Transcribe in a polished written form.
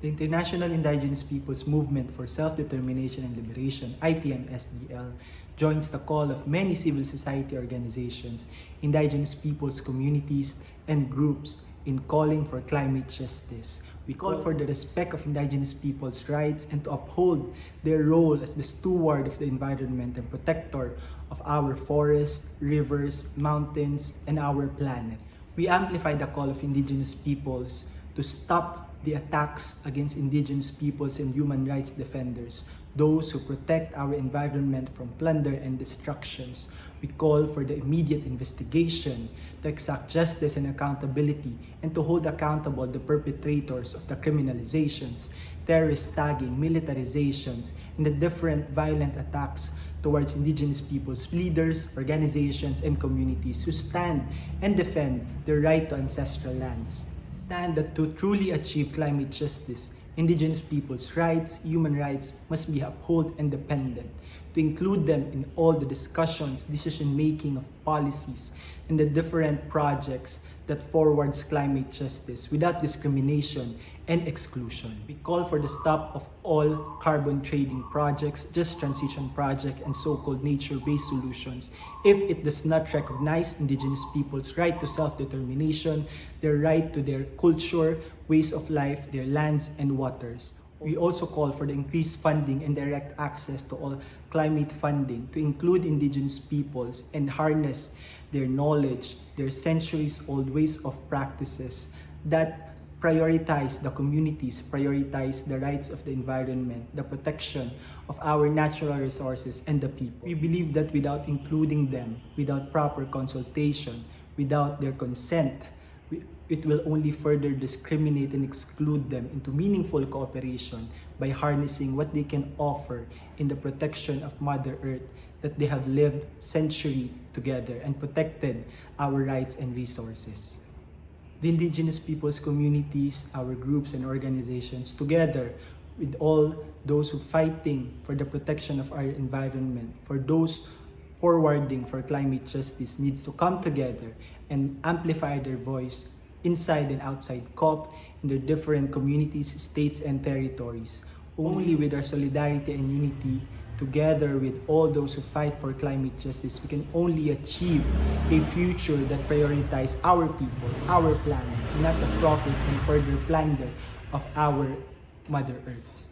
The International Indigenous Peoples Movement for Self-Determination and Liberation, IPM-SDL, joins the call of many civil society organizations, indigenous peoples communities, and groups in calling for climate justice. We call for the respect of indigenous peoples' rights and to uphold their role as the steward of the environment and protector of our forests, rivers, mountains, and our planet. We amplify the call of indigenous peoples to stop the attacks against indigenous peoples and human rights defenders, those who protect our environment from plunder and destructions. We call for the immediate investigation, to exact justice and accountability, and to hold accountable the perpetrators of the criminalizations, terrorist tagging, militarizations, and the different violent attacks towards indigenous peoples, leaders, organizations, and communities who stand and defend their right to ancestral lands. Stand that to truly achieve climate justice, indigenous peoples' rights, human rights must be upheld and dependent, to include them in all the discussions, decision-making of policies, and the different projects that forwards climate justice without discrimination and exclusion. We call for the stop of all carbon trading projects, just transition project, and so-called nature-based solutions if it does not recognize indigenous peoples' right to self-determination, their right to their culture, ways of life, their lands and waters. We also call for the increased funding and direct access to all climate funding to include indigenous peoples and harness their knowledge, their centuries-old ways of practices that prioritize the communities, prioritize the rights of the environment, the protection of our natural resources and the people. We believe that without including them, without proper consultation, without their consent, it will only further discriminate and exclude them into meaningful cooperation by harnessing what they can offer in the protection of Mother Earth, that they have lived centuries together and protected our rights and resources. The indigenous peoples communities, our groups and organizations, together with all those who fighting for the protection of our environment, for those forwarding for climate justice, needs to come together and amplify their voice inside and outside COP, in their different communities, states, and territories. Only with our solidarity and unity, together with all those who fight for climate justice, we can only achieve a future that prioritizes our people, our planet, not the profit and further plunder of our Mother Earth.